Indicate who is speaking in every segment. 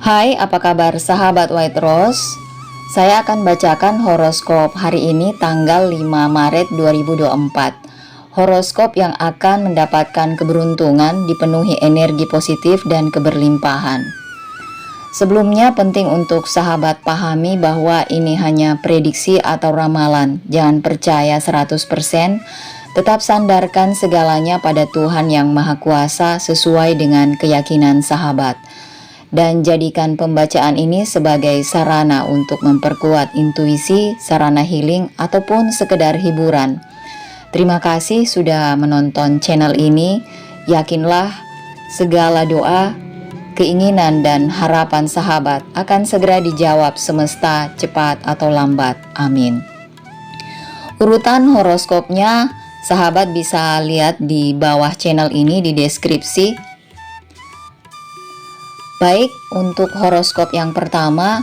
Speaker 1: Hai, apa kabar sahabat White Rose? Saya akan bacakan horoskop hari ini tanggal 5 Maret 2024. Horoskop yang akan mendapatkan keberuntungan dipenuhi energi positif dan keberlimpahan. Sebelumnya penting untuk sahabat pahami bahwa ini hanya prediksi atau ramalan. Jangan percaya 100%, tetap sandarkan segalanya pada Tuhan yang Maha Kuasa sesuai dengan keyakinan sahabat. Dan jadikan pembacaan ini sebagai sarana untuk memperkuat intuisi, sarana healing, ataupun sekedar hiburan. Terima kasih sudah menonton channel ini. Yakinlah segala doa, keinginan, dan harapan sahabat akan segera dijawab semesta cepat atau lambat. Amin. Urutan horoskopnya sahabat bisa lihat di bawah channel ini di deskripsi. Baik, untuk horoskop yang pertama,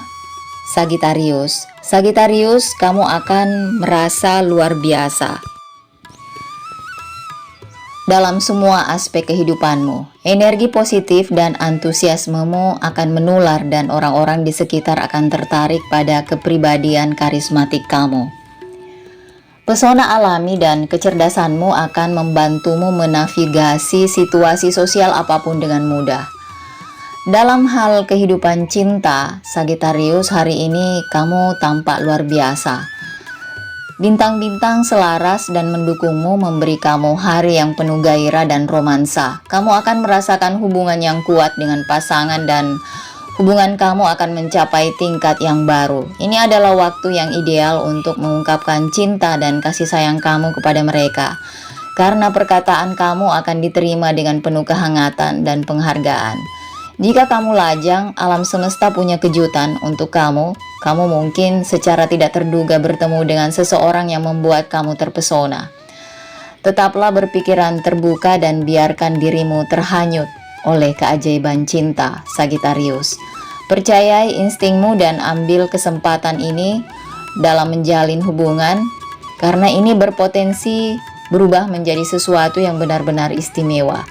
Speaker 1: Sagittarius. Sagittarius, kamu akan merasa luar biasa dalam semua aspek kehidupanmu. Energi positif dan antusiasmemu akan menular dan orang-orang di sekitar akan tertarik pada kepribadian karismatik kamu. Pesona alami dan kecerdasanmu akan membantumu menavigasi situasi sosial apapun dengan mudah. Dalam hal kehidupan cinta, Sagittarius, hari ini kamu tampak luar biasa. Bintang-bintang selaras dan mendukungmu, memberi kamu hari yang penuh gairah dan romansa. Kamu akan merasakan hubungan yang kuat dengan pasangan dan hubungan kamu akan mencapai tingkat yang baru. Ini adalah waktu yang ideal untuk mengungkapkan cinta dan kasih sayang kamu kepada mereka. Karena perkataan kamu akan diterima dengan penuh kehangatan dan penghargaan. Jika kamu lajang, alam semesta punya kejutan untuk kamu. Kamu mungkin secara tidak terduga bertemu dengan seseorang yang membuat kamu terpesona. Tetaplah berpikiran terbuka dan biarkan dirimu terhanyut oleh keajaiban cinta, Sagittarius. Percayai instingmu dan ambil kesempatan ini dalam menjalin hubungan, karena ini berpotensi berubah menjadi sesuatu yang benar-benar istimewa.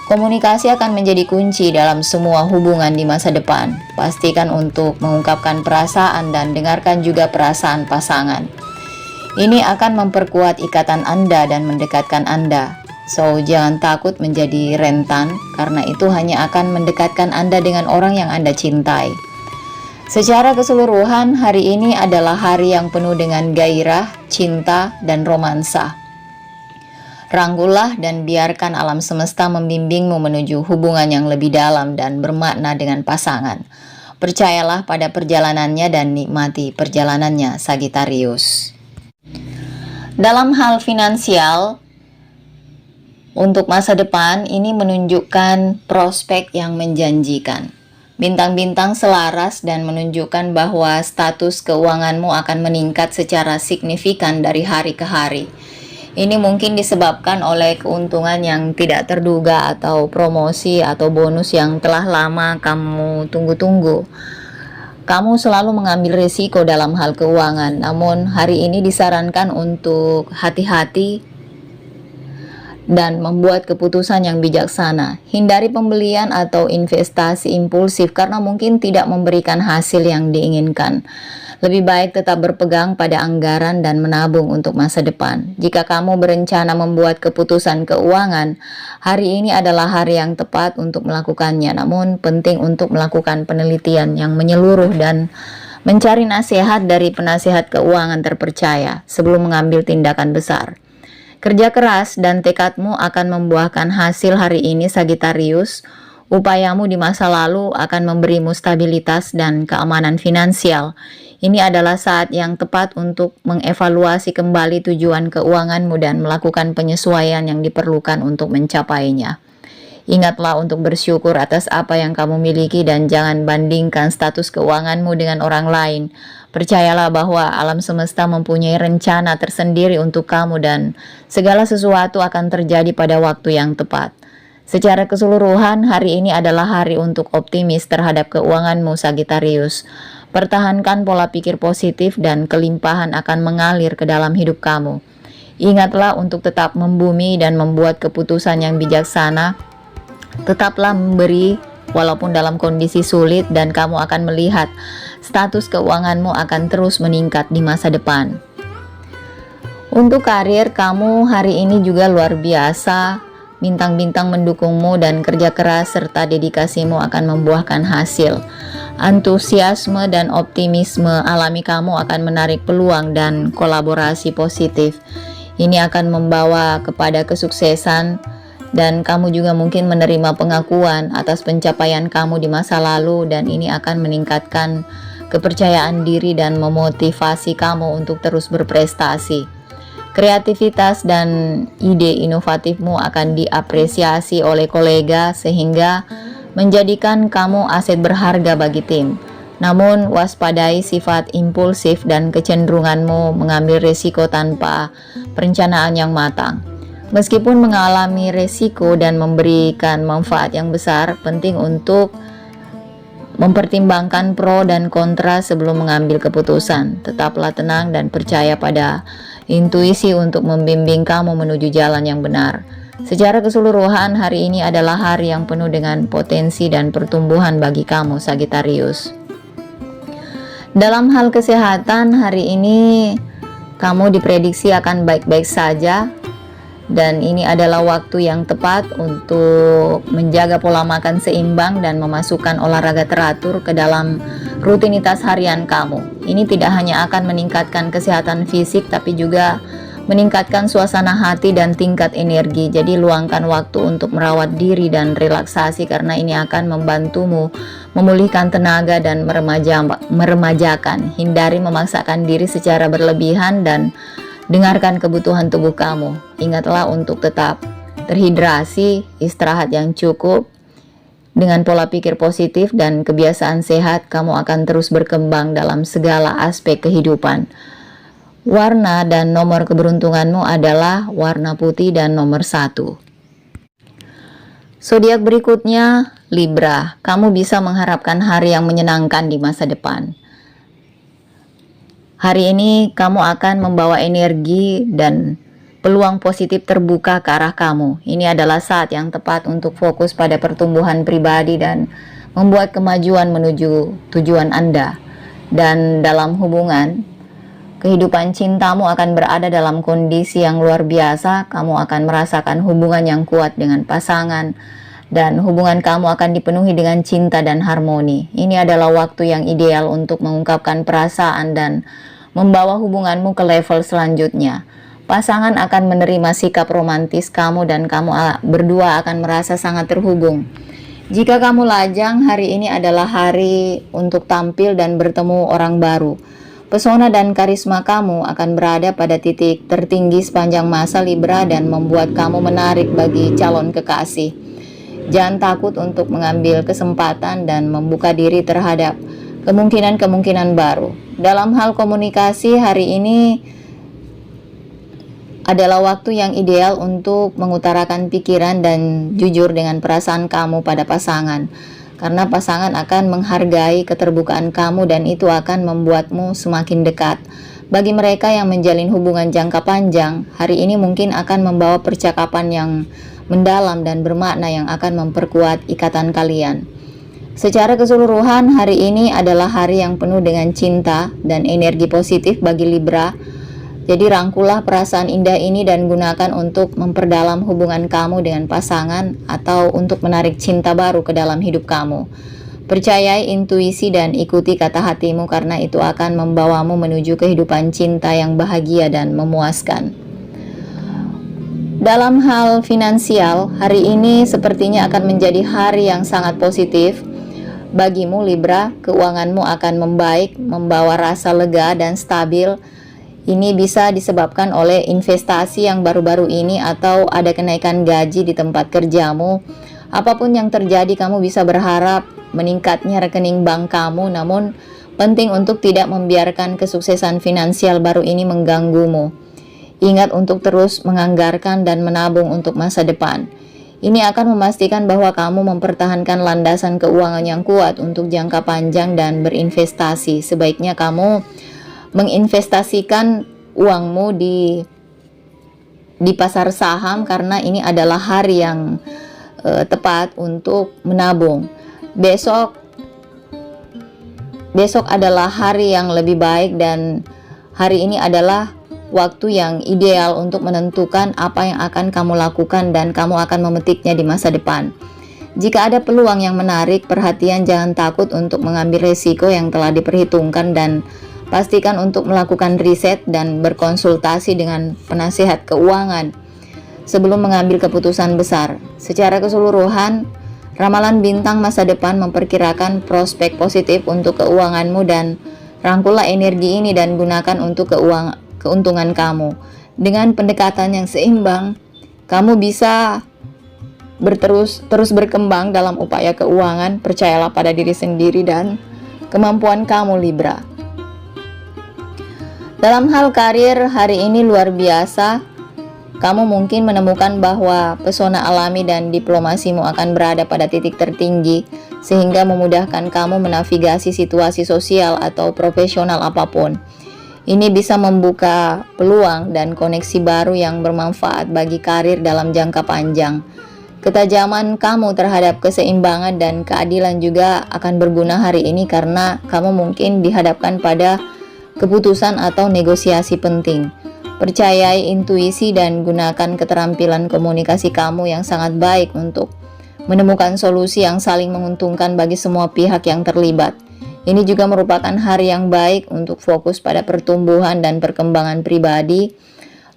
Speaker 1: Komunikasi akan menjadi kunci dalam semua hubungan di masa depan. Pastikan untuk mengungkapkan perasaan dan dengarkan juga perasaan pasangan. Ini akan memperkuat ikatan Anda dan mendekatkan Anda. So, jangan takut menjadi rentan, karena itu hanya akan mendekatkan Anda dengan orang yang Anda cintai. Secara keseluruhan, hari ini adalah hari yang penuh dengan gairah, cinta, dan romansa. Rangkullah dan biarkan alam semesta membimbingmu menuju hubungan yang lebih dalam dan bermakna dengan pasangan. Percayalah pada perjalanannya dan nikmati perjalanannya, Sagittarius. Dalam hal finansial, untuk masa depan ini menunjukkan prospek yang menjanjikan. Bintang-bintang selaras dan menunjukkan bahwa status keuanganmu akan meningkat secara signifikan dari hari ke hari. Ini mungkin disebabkan oleh keuntungan yang tidak terduga atau promosi atau bonus yang telah lama kamu tunggu-tunggu. Kamu selalu mengambil risiko dalam hal keuangan, namun hari ini disarankan untuk hati-hati dan membuat keputusan yang bijaksana. Hindari pembelian atau investasi impulsif karena mungkin tidak memberikan hasil yang diinginkan. Lebih baik tetap berpegang pada anggaran dan menabung untuk masa depan. Jika kamu berencana membuat keputusan keuangan, hari ini adalah hari yang tepat untuk melakukannya. Namun penting untuk melakukan penelitian yang menyeluruh dan mencari nasihat dari penasihat keuangan terpercaya sebelum mengambil tindakan besar. Kerja keras dan tekadmu akan membuahkan hasil hari ini, Sagittarius. Upayamu di masa lalu akan memberimu stabilitas dan keamanan finansial. Ini adalah saat yang tepat untuk mengevaluasi kembali tujuan keuanganmu dan melakukan penyesuaian yang diperlukan untuk mencapainya. Ingatlah untuk bersyukur atas apa yang kamu miliki dan jangan bandingkan status keuanganmu dengan orang lain. Percayalah bahwa alam semesta mempunyai rencana tersendiri untuk kamu dan segala sesuatu akan terjadi pada waktu yang tepat. Secara keseluruhan, hari ini adalah hari untuk optimis terhadap keuanganmu, Sagittarius. Pertahankan pola pikir positif dan kelimpahan akan mengalir ke dalam hidup kamu. Ingatlah untuk tetap membumi dan membuat keputusan yang bijaksana. Tetaplah memberi walaupun dalam kondisi sulit, dan kamu akan melihat status keuanganmu akan terus meningkat di masa depan. Untuk karir, kamu hari ini juga luar biasa. Bintang-bintang mendukungmu dan kerja keras serta dedikasimu akan membuahkan hasil. Antusiasme dan optimisme alami kamu akan menarik peluang dan kolaborasi positif. Ini akan membawa kepada kesuksesan, dan kamu juga mungkin menerima pengakuan atas pencapaian kamu di masa lalu, dan ini akan meningkatkan kepercayaan diri dan memotivasi kamu untuk terus berprestasi. Kreativitas dan ide inovatifmu akan diapresiasi oleh kolega sehingga menjadikan kamu aset berharga bagi tim. Namun waspadai sifat impulsif dan kecenderunganmu mengambil risiko tanpa perencanaan yang matang. Meskipun mengalami risiko dan memberikan manfaat yang besar, penting untuk mempertimbangkan pro dan kontra sebelum mengambil keputusan. Tetaplah tenang dan percaya pada intuisi untuk membimbing kamu menuju jalan yang benar. Secara keseluruhan, hari ini adalah hari yang penuh dengan potensi dan pertumbuhan bagi kamu, Sagittarius. Dalam hal kesehatan, hari ini kamu diprediksi akan baik-baik saja, dan ini adalah waktu yang tepat untuk menjaga pola makan seimbang dan memasukkan olahraga teratur ke dalam rutinitas harian kamu. Ini tidak hanya akan meningkatkan kesehatan fisik, tapi juga meningkatkan suasana hati dan tingkat energi. Jadi luangkan waktu untuk merawat diri dan relaksasi, karena ini akan membantumu memulihkan tenaga dan meremajakan. Hindari memaksakan diri secara berlebihan dan dengarkan kebutuhan tubuh kamu. Ingatlah untuk tetap terhidrasi, istirahat yang cukup. Dengan pola pikir positif dan kebiasaan sehat, kamu akan terus berkembang dalam segala aspek kehidupan. Warna dan nomor keberuntunganmu adalah warna putih dan nomor 1. Zodiak berikutnya, Libra. Kamu bisa mengharapkan hari yang menyenangkan di masa depan. Hari ini kamu akan membawa energi dan peluang positif terbuka ke arah kamu. Ini adalah saat yang tepat untuk fokus pada pertumbuhan pribadi dan membuat kemajuan menuju tujuan Anda. Dan dalam hubungan, kehidupan cintamu akan berada dalam kondisi yang luar biasa. Kamu akan merasakan hubungan yang kuat dengan pasangan, dan hubungan kamu akan dipenuhi dengan cinta dan harmoni. Ini adalah waktu yang ideal untuk mengungkapkan perasaan dan membawa hubunganmu ke level selanjutnya. Pasangan akan menerima sikap romantis kamu dan kamu berdua akan merasa sangat terhubung. Jika kamu lajang, hari ini adalah hari untuk tampil dan bertemu orang baru. Pesona dan karisma kamu akan berada pada titik tertinggi sepanjang masa Libra dan membuat kamu menarik bagi calon kekasih. Jangan takut untuk mengambil kesempatan dan membuka diri terhadap kemungkinan-kemungkinan baru. Dalam hal komunikasi, hari ini adalah waktu yang ideal untuk mengutarakan pikiran dan jujur dengan perasaan kamu pada pasangan, karena pasangan akan menghargai keterbukaan kamu dan itu akan membuatmu semakin dekat. Bagi mereka yang menjalin hubungan jangka panjang, hari ini mungkin akan membawa percakapan yang mendalam dan bermakna yang akan memperkuat ikatan kalian. Secara keseluruhan, hari ini adalah hari yang penuh dengan cinta dan energi positif bagi Libra. Jadi rangkulah perasaan indah ini dan gunakan untuk memperdalam hubungan kamu dengan pasangan atau untuk menarik cinta baru ke dalam hidup kamu. Percayai intuisi dan ikuti kata hatimu, karena itu akan membawamu menuju kehidupan cinta yang bahagia dan memuaskan. Dalam hal finansial, hari ini sepertinya akan menjadi hari yang sangat positif bagimu Libra. Keuanganmu akan membaik, membawa rasa lega dan stabil. Ini bisa disebabkan oleh investasi yang baru-baru ini atau ada kenaikan gaji di tempat kerjamu. Apapun yang terjadi, kamu bisa berharap meningkatnya rekening bank kamu, namun penting untuk tidak membiarkan kesuksesan finansial baru ini mengganggumu. Ingat untuk terus menganggarkan dan menabung untuk masa depan. Ini akan memastikan bahwa kamu mempertahankan landasan keuangan yang kuat untuk jangka panjang dan berinvestasi. Sebaiknya kamu menginvestasikan uangmu di pasar saham, karena ini adalah hari yang tepat untuk menabung. Besok adalah hari yang lebih baik dan hari ini adalah waktu yang ideal untuk menentukan apa yang akan kamu lakukan dan kamu akan memetiknya di masa depan. Jika ada peluang yang menarik perhatian, jangan takut untuk mengambil resiko yang telah diperhitungkan dan pastikan untuk melakukan riset dan berkonsultasi dengan penasihat keuangan sebelum mengambil keputusan besar. Secara keseluruhan, ramalan bintang masa depan memperkirakan prospek positif untuk keuanganmu dan rangkullah energi ini dan gunakan untuk keuntungan kamu. Dengan pendekatan yang seimbang, kamu bisa terus berkembang dalam upaya keuangan. Percayalah pada diri sendiri dan kemampuan kamu, Libra. Dalam hal karir, hari ini luar biasa. Kamu mungkin menemukan bahwa pesona alami dan diplomasimu akan berada pada titik tertinggi, sehingga memudahkan kamu menavigasi situasi sosial atau profesional apapun. Ini bisa membuka peluang dan koneksi baru yang bermanfaat bagi karir dalam jangka panjang. Ketajaman kamu terhadap keseimbangan dan keadilan juga akan berguna hari ini karena kamu mungkin dihadapkan pada keputusan atau negosiasi penting. Percayai intuisi dan gunakan keterampilan komunikasi kamu yang sangat baik untuk menemukan solusi yang saling menguntungkan bagi semua pihak yang terlibat. Ini juga merupakan hari yang baik untuk fokus pada pertumbuhan dan perkembangan pribadi.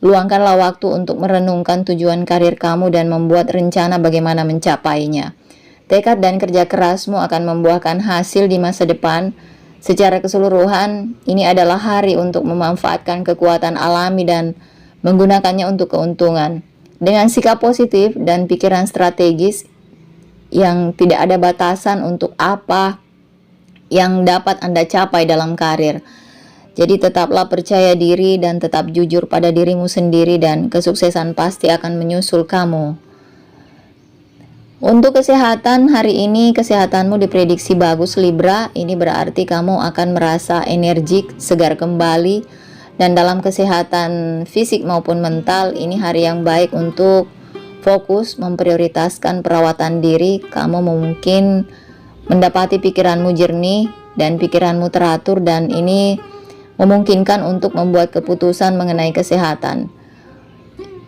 Speaker 1: Luangkanlah waktu untuk merenungkan tujuan karir kamu dan membuat rencana bagaimana mencapainya. Tekad dan kerja kerasmu akan membuahkan hasil di masa depan. Secara keseluruhan, ini adalah hari untuk memanfaatkan kekuatan alami dan menggunakannya untuk keuntungan. Dengan sikap positif dan pikiran strategis yang tidak ada batasan untuk apa yang dapat Anda capai dalam karir. Jadi tetaplah percaya diri dan tetap jujur pada dirimu sendiri dan kesuksesan pasti akan menyusul kamu. Untuk kesehatan, hari ini kesehatanmu diprediksi bagus, Libra. Ini berarti kamu akan merasa energik, segar kembali. Dan dalam kesehatan fisik maupun mental, ini hari yang baik untuk fokus memprioritaskan perawatan diri. Kamu mungkin mendapati pikiranmu jernih dan pikiranmu teratur, dan ini memungkinkan untuk membuat keputusan mengenai kesehatan.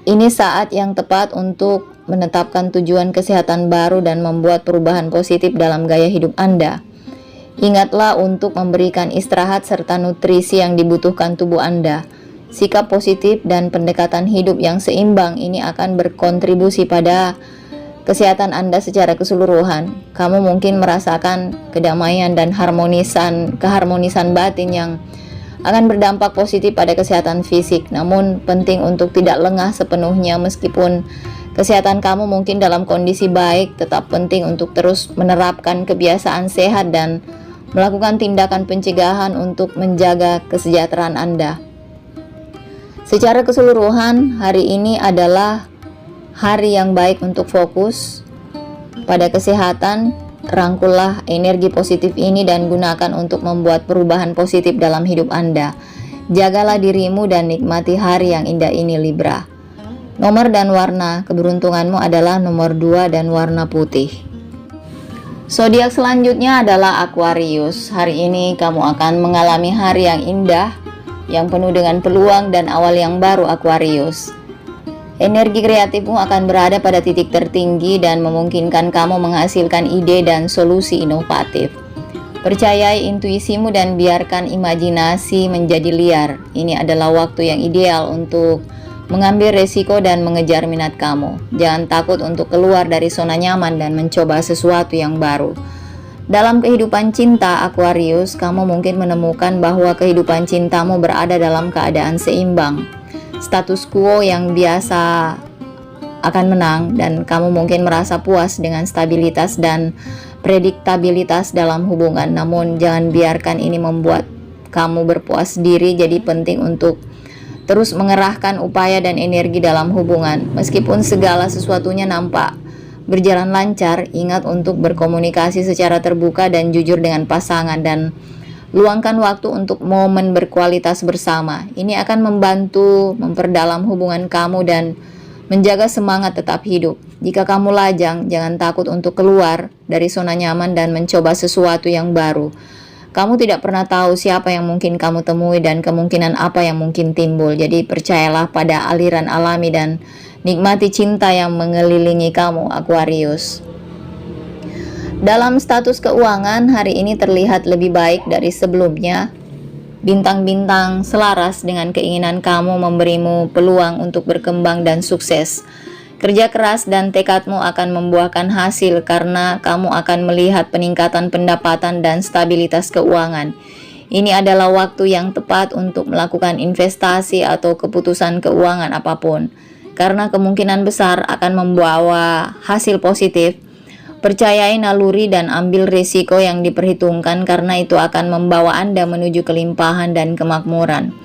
Speaker 1: Ini saat yang tepat untuk menetapkan tujuan kesehatan baru dan membuat perubahan positif dalam gaya hidup Anda. Ingatlah untuk memberikan istirahat serta nutrisi yang dibutuhkan tubuh Anda. Sikap positif dan pendekatan hidup yang seimbang ini akan berkontribusi pada kesehatan Anda secara keseluruhan. Kamu mungkin merasakan kedamaian dan keharmonisan batin yang akan berdampak positif pada kesehatan fisik. Namun penting untuk tidak lengah sepenuhnya. Meskipun kesehatan kamu mungkin dalam kondisi baik, tetap penting untuk terus menerapkan kebiasaan sehat dan melakukan tindakan pencegahan untuk menjaga kesejahteraan Anda. Secara keseluruhan, hari ini adalah hari yang baik untuk fokus pada kesehatan. Rangkullah energi positif ini dan gunakan untuk membuat perubahan positif dalam hidup Anda. Jagalah dirimu dan nikmati hari yang indah ini, Libra. Nomor dan warna keberuntunganmu adalah nomor 2 dan warna putih. Zodiak selanjutnya adalah Aquarius. Hari ini kamu akan mengalami hari yang indah, yang penuh dengan peluang dan awal yang baru, Aquarius. Energi kreatifmu akan berada pada titik tertinggi dan memungkinkan kamu menghasilkan ide dan solusi inovatif. Percayai intuisimu dan biarkan imajinasi menjadi liar. Ini adalah waktu yang ideal untuk mengambil resiko dan mengejar minat kamu. Jangan takut untuk keluar dari zona nyaman dan mencoba sesuatu yang baru. Dalam kehidupan cinta, Aquarius, kamu mungkin menemukan bahwa kehidupan cintamu berada dalam keadaan seimbang. Status quo yang biasa akan menang dan kamu mungkin merasa puas dengan stabilitas dan prediktabilitas dalam hubungan. Namun jangan biarkan ini membuat kamu berpuas diri. Jadi penting untuk terus mengerahkan upaya dan energi dalam hubungan. Meskipun segala sesuatunya nampak berjalan lancar, ingat untuk berkomunikasi secara terbuka dan jujur dengan pasangan dan luangkan waktu untuk momen berkualitas bersama. Ini akan membantu memperdalam hubungan kamu dan menjaga semangat tetap hidup. Jika kamu lajang, jangan takut untuk keluar dari zona nyaman dan mencoba sesuatu yang baru. Kamu tidak pernah tahu siapa yang mungkin kamu temui dan kemungkinan apa yang mungkin timbul. Jadi percayalah pada aliran alami dan nikmati cinta yang mengelilingi kamu, Aquarius. Dalam status keuangan, hari ini terlihat lebih baik dari sebelumnya. Bintang-bintang selaras dengan keinginan kamu memberimu peluang untuk berkembang dan sukses. Kerja keras dan tekadmu akan membuahkan hasil karena kamu akan melihat peningkatan pendapatan dan stabilitas keuangan. Ini adalah waktu yang tepat untuk melakukan investasi atau keputusan keuangan apapun, karena kemungkinan besar akan membawa hasil positif. Percayai naluri dan ambil risiko yang diperhitungkan karena itu akan membawa Anda menuju kelimpahan dan kemakmuran.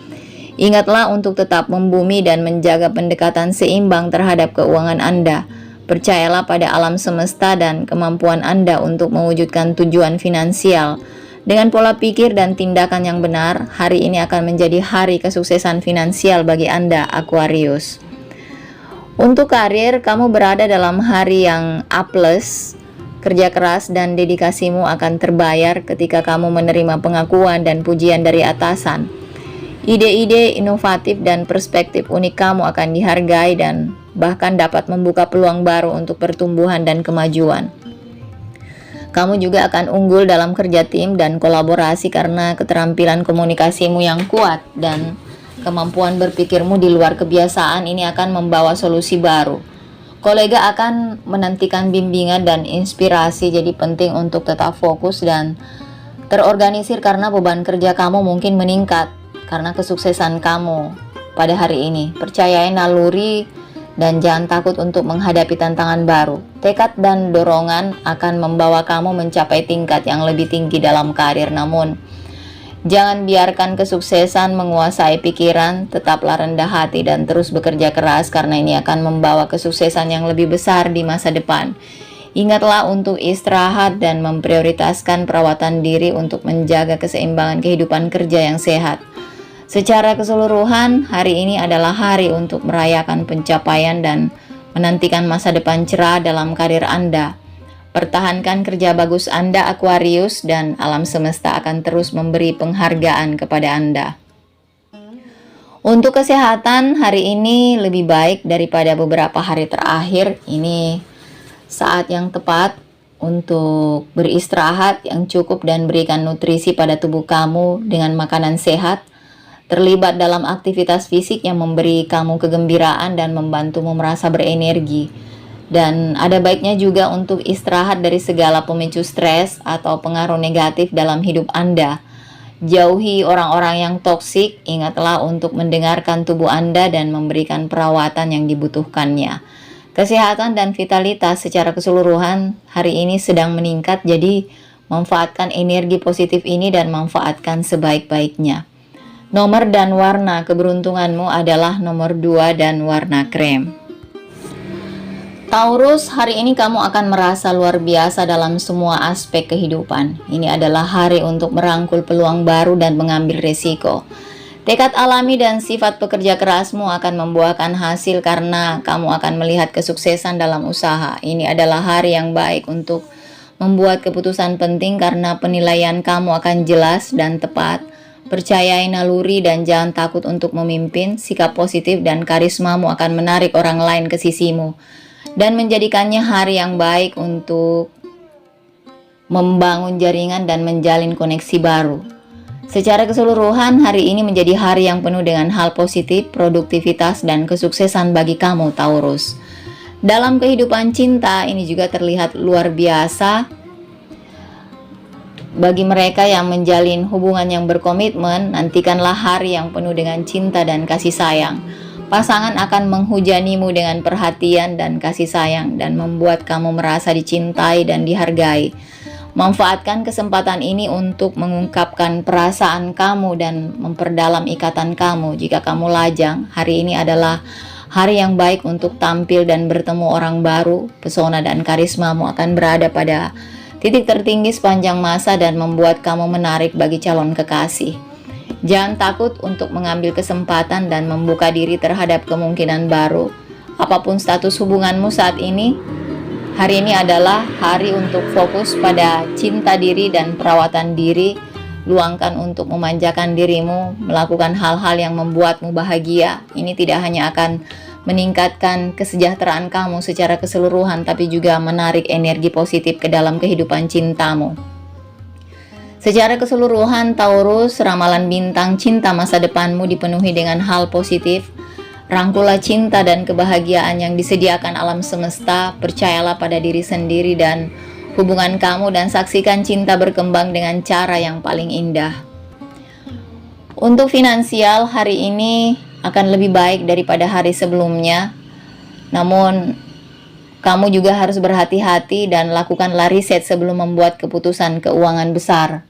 Speaker 1: Ingatlah untuk tetap membumi dan menjaga pendekatan seimbang terhadap keuangan Anda. Percayalah pada alam semesta dan kemampuan Anda untuk mewujudkan tujuan finansial. Dengan pola pikir dan tindakan yang benar, hari ini akan menjadi hari kesuksesan finansial bagi Anda, Aquarius. Untuk karir, kamu berada dalam hari yang A+. Kerja keras dan dedikasimu akan terbayar ketika kamu menerima pengakuan dan pujian dari atasan. Ide-ide inovatif dan perspektif unik kamu akan dihargai dan bahkan dapat membuka peluang baru untuk pertumbuhan dan kemajuan. Kamu juga akan unggul dalam kerja tim dan kolaborasi karena keterampilan komunikasimu yang kuat dan kemampuan berpikirmu di luar kebiasaan ini akan membawa solusi baru. Kolega akan menantikan bimbingan dan inspirasi, jadi penting untuk tetap fokus dan terorganisir karena beban kerja kamu mungkin meningkat karena kesuksesan kamu pada hari ini. Percayai naluri dan jangan takut untuk menghadapi tantangan baru. Tekad dan dorongan akan membawa kamu mencapai tingkat yang lebih tinggi dalam karir, namun jangan biarkan kesuksesan menguasai pikiran, tetaplah rendah hati dan terus bekerja keras karena ini akan membawa kesuksesan yang lebih besar di masa depan. Ingatlah untuk istirahat dan memprioritaskan perawatan diri untuk menjaga keseimbangan kehidupan kerja yang sehat. Secara keseluruhan, hari ini adalah hari untuk merayakan pencapaian dan menantikan masa depan cerah dalam karir Anda. Pertahankan kerja bagus Anda, Aquarius, dan alam semesta akan terus memberi penghargaan kepada Anda. Untuk kesehatan, hari ini lebih baik daripada beberapa hari terakhir. Ini saat yang tepat untuk beristirahat yang cukup dan berikan nutrisi pada tubuh kamu dengan makanan sehat. Terlibat dalam aktivitas fisik yang memberi kamu kegembiraan dan membantumu merasa berenergi. Dan ada baiknya juga untuk istirahat dari segala pemicu stres atau pengaruh negatif dalam hidup Anda. Jauhi orang-orang yang toksik, ingatlah untuk mendengarkan tubuh Anda dan memberikan perawatan yang dibutuhkannya. Kesehatan dan vitalitas secara keseluruhan hari ini sedang meningkat, jadi manfaatkan energi positif ini dan manfaatkan sebaik-baiknya. Nomor dan warna keberuntunganmu adalah nomor 2 dan warna krem. Taurus, hari ini kamu akan merasa luar biasa dalam semua aspek kehidupan. Ini adalah hari untuk merangkul peluang baru dan mengambil resiko. Tekad alami dan sifat pekerja kerasmu akan membuahkan hasil karena kamu akan melihat kesuksesan dalam usaha. Ini adalah hari yang baik untuk membuat keputusan penting karena penilaian kamu akan jelas dan tepat. Percayai naluri dan jangan takut untuk memimpin. Sikap positif dan karismamu akan menarik orang lain ke sisimu dan menjadikannya hari yang baik untuk membangun jaringan dan menjalin koneksi baru. Secara keseluruhan, hari ini menjadi hari yang penuh dengan hal positif, produktivitas, dan kesuksesan bagi kamu, Taurus. Dalam kehidupan cinta, ini juga terlihat luar biasa bagi mereka yang menjalin hubungan yang berkomitmen. Nantikanlah hari yang penuh dengan cinta dan kasih sayang. Pasangan akan menghujanimu dengan perhatian dan kasih sayang dan membuat kamu merasa dicintai dan dihargai. Manfaatkan kesempatan ini untuk mengungkapkan perasaan kamu dan memperdalam ikatan kamu. Jika kamu lajang, hari ini adalah hari yang baik untuk tampil dan bertemu orang baru. Pesona dan karismamu akan berada pada titik tertinggi sepanjang masa dan membuat kamu menarik bagi calon kekasih. Jangan takut untuk mengambil kesempatan dan membuka diri terhadap kemungkinan baru. Apapun status hubunganmu saat ini, hari ini adalah hari untuk fokus pada cinta diri dan perawatan diri. Luangkan untuk memanjakan dirimu, melakukan hal-hal yang membuatmu bahagia. Ini tidak hanya akan meningkatkan kesejahteraan kamu secara keseluruhan, tapi juga menarik energi positif ke dalam kehidupan cintamu. Secara keseluruhan, Taurus, ramalan bintang cinta masa depanmu dipenuhi dengan hal positif. Rangkulah cinta dan kebahagiaan yang disediakan alam semesta. Percayalah pada diri sendiri dan hubungan kamu, dan saksikan cinta berkembang dengan cara yang paling indah. Untuk finansial, hari ini akan lebih baik daripada hari sebelumnya. Namun, kamu juga harus berhati-hati dan lakukanlah riset sebelum membuat keputusan keuangan besar.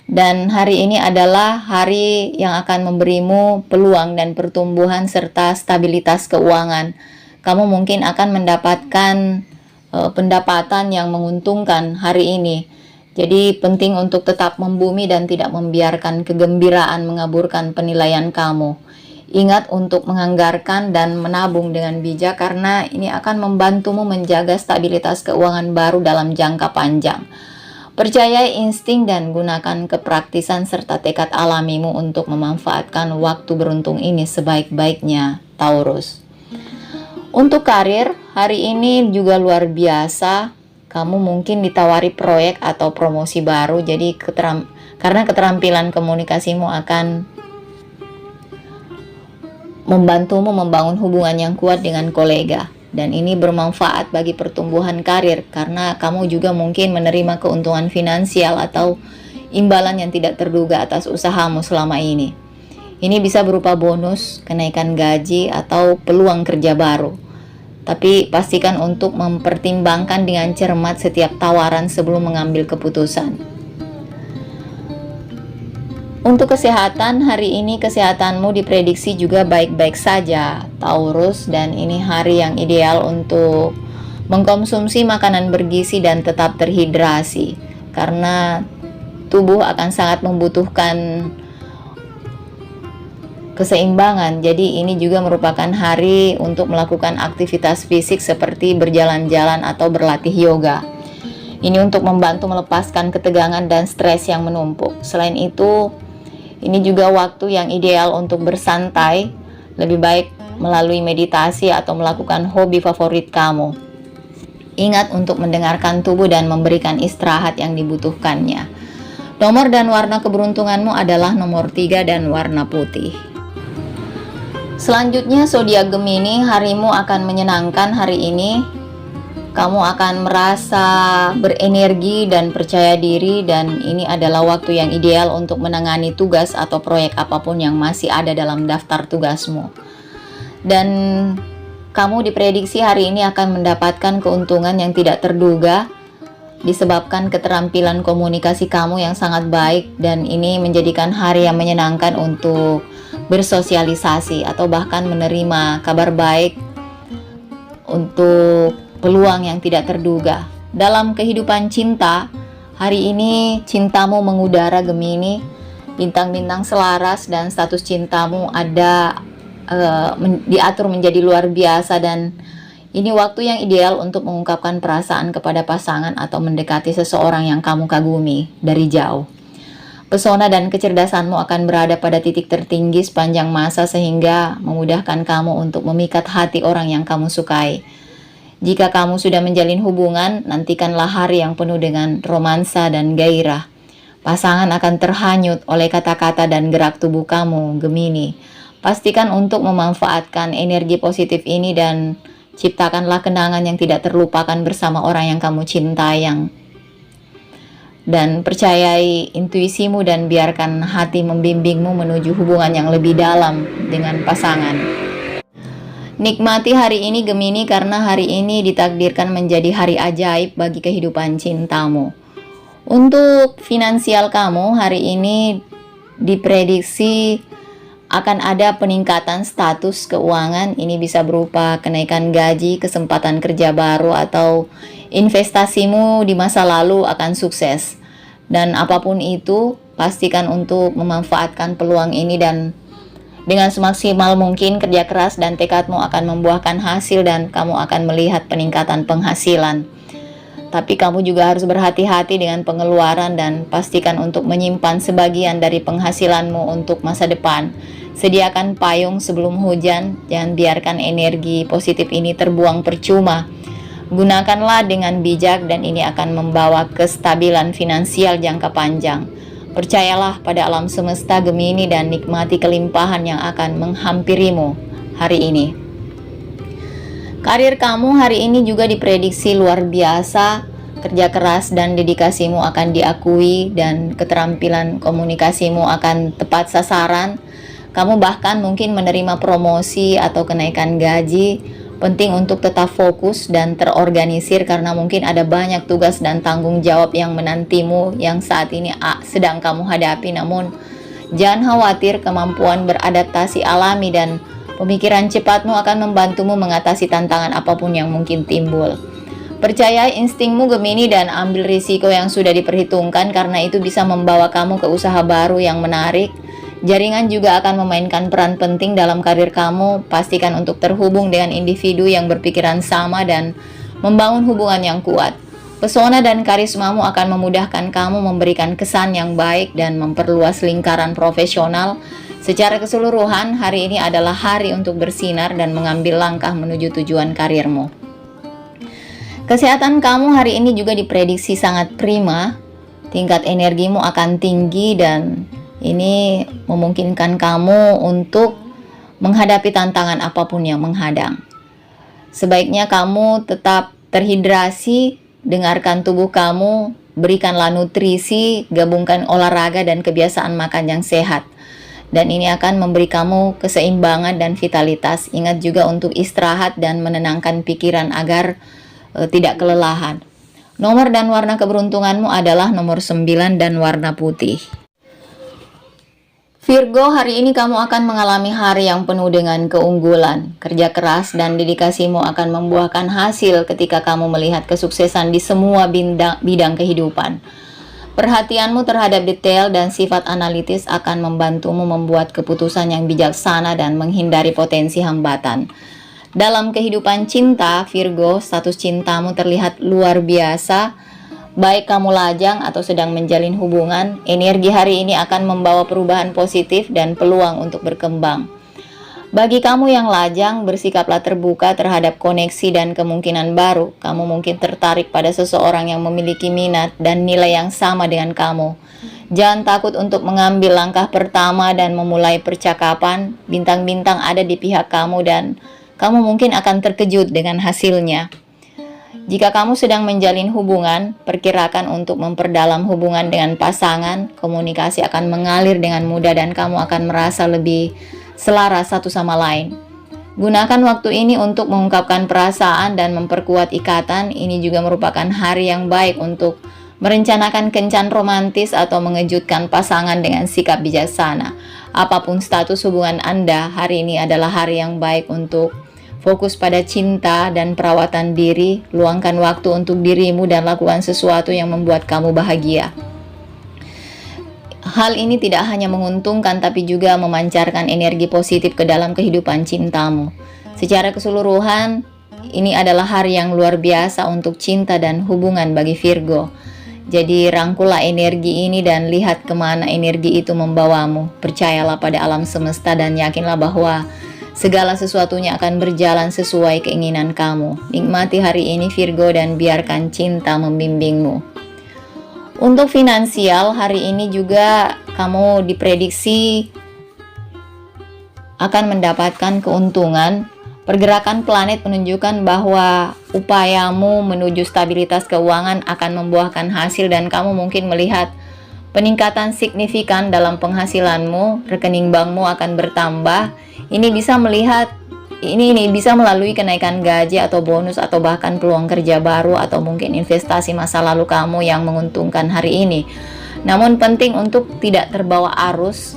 Speaker 1: Dan hari ini adalah hari yang akan memberimu peluang dan pertumbuhan serta stabilitas keuangan. Kamu mungkin akan mendapatkan pendapatan yang menguntungkan hari ini. Jadi penting untuk tetap membumi dan tidak membiarkan kegembiraan mengaburkan penilaian kamu. Ingat untuk menganggarkan dan menabung dengan bijak, karena ini akan membantumu menjaga stabilitas keuangan baru dalam jangka panjang. Percayai insting dan gunakan kepraktisan serta tekad alamimu untuk memanfaatkan waktu beruntung ini sebaik-baiknya, Taurus. Untuk karir, hari ini juga luar biasa. Kamu mungkin ditawari proyek atau promosi baru, jadi karena keterampilan komunikasimu akan membantumu membangun hubungan yang kuat dengan kolega. Dan ini bermanfaat bagi pertumbuhan karir, karena kamu juga mungkin menerima keuntungan finansial atau imbalan yang tidak terduga atas usahamu selama ini. Ini bisa berupa bonus, kenaikan gaji, atau peluang kerja baru. Tapi pastikan untuk mempertimbangkan dengan cermat setiap tawaran sebelum mengambil keputusan. Untuk kesehatan, hari ini kesehatanmu diprediksi juga baik-baik saja, Taurus, dan ini hari yang ideal untuk mengkonsumsi makanan bergizi dan tetap terhidrasi, karena tubuh akan sangat membutuhkan keseimbangan. Jadi ini juga merupakan hari untuk melakukan aktivitas fisik seperti berjalan-jalan atau berlatih yoga. Ini untuk membantu melepaskan ketegangan dan stres yang menumpuk. Selain itu, ini juga waktu yang ideal untuk bersantai, lebih baik melalui meditasi atau melakukan hobi favorit kamu. Ingat untuk mendengarkan tubuh dan memberikan istirahat yang dibutuhkannya. Nomor dan warna keberuntunganmu adalah nomor 3 dan warna putih. Selanjutnya, zodiak Gemini, harimu akan menyenangkan hari ini. Kamu akan merasa berenergi dan percaya diri, dan ini adalah waktu yang ideal untuk menangani tugas atau proyek apapun yang masih ada dalam daftar tugasmu. Dan kamu diprediksi hari ini akan mendapatkan keuntungan yang tidak terduga disebabkan keterampilan komunikasi kamu yang sangat baik, dan ini menjadikan hari yang menyenangkan untuk bersosialisasi atau bahkan menerima kabar baik untuk peluang yang tidak terduga. Dalam kehidupan cinta, hari ini cintamu mengudara Gemini, bintang-bintang selaras dan status cintamu diatur menjadi luar biasa, dan ini waktu yang ideal untuk mengungkapkan perasaan kepada pasangan atau mendekati seseorang yang kamu kagumi dari jauh. Pesona dan kecerdasanmu akan berada pada titik tertinggi sepanjang masa, sehingga memudahkan kamu untuk memikat hati orang yang kamu sukai. Jika kamu sudah menjalin hubungan, nantikanlah hari yang penuh dengan romansa dan gairah. Pasangan akan terhanyut oleh kata-kata dan gerak tubuh kamu, Gemini. Pastikan untuk memanfaatkan energi positif ini dan ciptakanlah kenangan yang tidak terlupakan bersama orang yang kamu cintai. Dan percayai intuisimu dan biarkan hati membimbingmu menuju hubungan yang lebih dalam dengan pasangan. Nikmati hari ini Gemini, karena hari ini ditakdirkan menjadi hari ajaib bagi kehidupan cintamu. Untuk finansial kamu, hari ini diprediksi akan ada peningkatan status keuangan. Ini bisa berupa kenaikan gaji, kesempatan kerja baru, atau investasimu di masa lalu akan sukses. Dan apapun itu, pastikan untuk memanfaatkan peluang ini dan Dengan semaksimal mungkin kerja keras dan tekadmu akan membuahkan hasil dan kamu akan melihat peningkatan penghasilan. Tapi kamu juga harus berhati-hati dengan pengeluaran dan pastikan untuk menyimpan sebagian dari penghasilanmu untuk masa depan. Sediakan payung sebelum hujan, jangan biarkan energi positif ini terbuang percuma. Gunakanlah dengan bijak dan ini akan membawa kestabilan finansial jangka panjang. Percayalah pada alam semesta Gemini dan nikmati kelimpahan yang akan menghampirimu hari ini. Karir kamu hari ini juga diprediksi luar biasa. Kerja keras dan dedikasimu akan diakui dan keterampilan komunikasimu akan tepat sasaran. Kamu bahkan mungkin menerima promosi atau kenaikan gaji. Penting untuk tetap fokus dan terorganisir karena mungkin ada banyak tugas dan tanggung jawab yang menantimu yang saat ini sedang kamu hadapi. Namun jangan khawatir, kemampuan beradaptasi alami dan pemikiran cepatmu akan membantumu mengatasi tantangan apapun yang mungkin timbul. Percayai instingmu Gemini dan ambil risiko yang sudah diperhitungkan karena itu bisa membawa kamu ke usaha baru yang menarik. Jaringan juga akan memainkan peran penting dalam karir kamu. Pastikan untuk terhubung dengan individu yang berpikiran sama dan membangun hubungan yang kuat. Pesona dan karismamu akan memudahkan kamu memberikan kesan yang baik dan memperluas lingkaran profesional. Secara keseluruhan, hari ini adalah hari untuk bersinar dan mengambil langkah menuju tujuan karirmu. Kesehatan kamu hari ini juga diprediksi sangat prima. Tingkat energimu akan tinggi dan ini memungkinkan kamu untuk menghadapi tantangan apapun yang menghadang. Sebaiknya kamu tetap terhidrasi, dengarkan tubuh kamu, berikanlah nutrisi, gabungkan olahraga dan kebiasaan makan yang sehat. Dan ini akan memberi kamu keseimbangan dan vitalitas. Ingat juga untuk istirahat dan menenangkan pikiran agar tidak kelelahan. Nomor dan warna keberuntunganmu adalah nomor 9 dan warna putih. Virgo, hari ini kamu akan mengalami hari yang penuh dengan keunggulan. Kerja keras dan dedikasimu akan membuahkan hasil ketika kamu melihat kesuksesan di semua bidang kehidupan. Perhatianmu terhadap detail dan sifat analitis akan membantumu membuat keputusan yang bijaksana dan menghindari potensi hambatan. Dalam kehidupan cinta, Virgo, status cintamu terlihat luar biasa. Baik kamu lajang atau sedang menjalin hubungan, energi hari ini akan membawa perubahan positif dan peluang untuk berkembang. Bagi kamu yang lajang, bersikaplah terbuka terhadap koneksi dan kemungkinan baru. Kamu mungkin tertarik pada seseorang yang memiliki minat dan nilai yang sama dengan kamu. Jangan takut untuk mengambil langkah pertama dan memulai percakapan. Bintang-bintang ada di pihak kamu dan kamu mungkin akan terkejut dengan hasilnya. Jika kamu sedang menjalin hubungan, perkirakan untuk memperdalam hubungan dengan pasangan. Komunikasi akan mengalir dengan mudah dan kamu akan merasa lebih selaras satu sama lain. Gunakan waktu ini untuk mengungkapkan perasaan dan memperkuat ikatan. Ini juga merupakan hari yang baik untuk merencanakan kencan romantis atau mengejutkan pasangan dengan sikap bijaksana. Apapun status hubungan Anda, hari ini adalah hari yang baik untuk fokus pada cinta dan perawatan diri. Luangkan waktu untuk dirimu dan lakukan sesuatu yang membuat kamu bahagia. Hal ini tidak hanya menguntungkan tapi juga memancarkan energi positif ke dalam kehidupan cintamu. Secara keseluruhan, ini adalah hari yang luar biasa untuk cinta dan hubungan bagi Virgo. Jadi rangkullah energi ini dan lihat kemana energi itu membawamu. Percayalah pada alam semesta dan yakinlah bahwa segala sesuatunya akan berjalan sesuai keinginan kamu. Nikmati hari ini Virgo dan biarkan cinta membimbingmu. Untuk finansial, hari ini juga kamu diprediksi akan mendapatkan keuntungan. Pergerakan planet menunjukkan bahwa upayamu menuju stabilitas keuangan akan membuahkan hasil dan kamu mungkin melihat peningkatan signifikan dalam penghasilanmu. Rekening bankmu akan bertambah. Ini bisa melalui kenaikan gaji atau bonus atau bahkan peluang kerja baru atau mungkin investasi masa lalu kamu yang menguntungkan hari ini. Namun penting untuk tidak terbawa arus.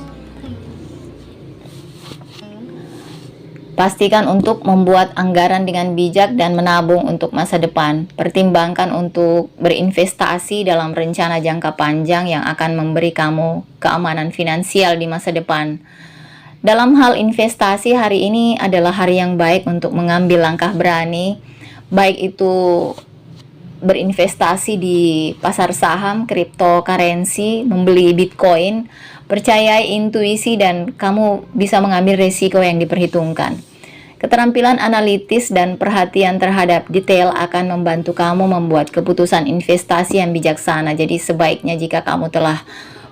Speaker 1: Pastikan untuk membuat anggaran dengan bijak dan menabung untuk masa depan. Pertimbangkan untuk berinvestasi dalam rencana jangka panjang yang akan memberi kamu keamanan finansial di masa depan. Dalam hal investasi, hari ini adalah hari yang baik untuk mengambil langkah berani, baik itu berinvestasi di pasar saham, cryptocurrency, membeli Bitcoin. Percayai intuisi dan kamu bisa mengambil risiko yang diperhitungkan. Keterampilan analitis dan perhatian terhadap detail akan membantu kamu membuat keputusan investasi yang bijaksana. Jadi sebaiknya jika kamu telah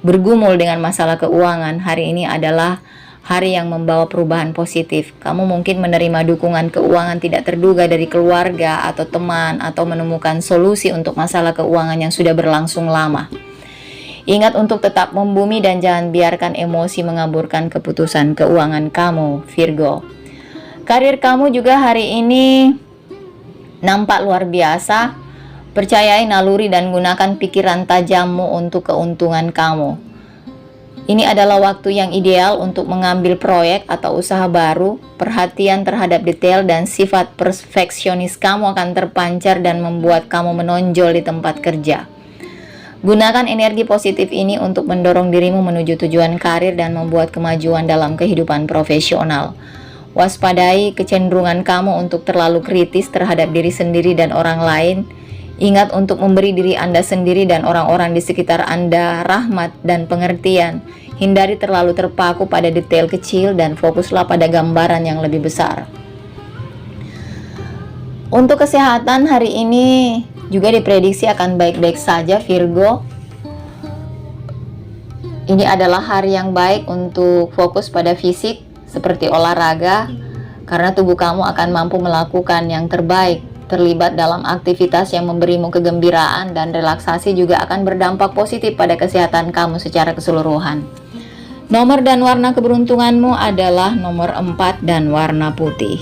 Speaker 1: bergumul dengan masalah keuangan, hari ini adalah hari yang membawa perubahan positif. Kamu mungkin menerima dukungan keuangan tidak terduga dari keluarga atau teman, atau menemukan solusi untuk masalah keuangan yang sudah berlangsung lama. Ingat untuk tetap membumi dan jangan biarkan emosi mengaburkan keputusan keuangan kamu, Virgo. Karir kamu juga hari ini nampak luar biasa. Percayai naluri dan gunakan pikiran tajammu untuk keuntungan kamu. Ini adalah waktu yang ideal untuk mengambil proyek atau usaha baru. Perhatian terhadap detail dan sifat perfeksionis kamu akan terpancar dan membuat kamu menonjol di tempat kerja. Gunakan energi positif ini untuk mendorong dirimu menuju tujuan karir dan membuat kemajuan dalam kehidupan profesional. Waspadai kecenderungan kamu untuk terlalu kritis terhadap diri sendiri dan orang lain. Ingat untuk memberi diri Anda sendiri dan orang-orang di sekitar Anda rahmat dan pengertian. Hindari terlalu terpaku pada detail kecil dan fokuslah pada gambaran yang lebih besar. Untuk kesehatan hari ini juga diprediksi akan baik-baik saja, Virgo. Ini adalah hari yang baik untuk fokus pada fisik seperti olahraga, karena tubuh kamu akan mampu melakukan yang terbaik. Terlibat dalam aktivitas yang memberimu kegembiraan dan relaksasi juga akan berdampak positif pada kesehatan kamu secara keseluruhan. Nomor dan warna keberuntunganmu adalah nomor 4 dan warna putih.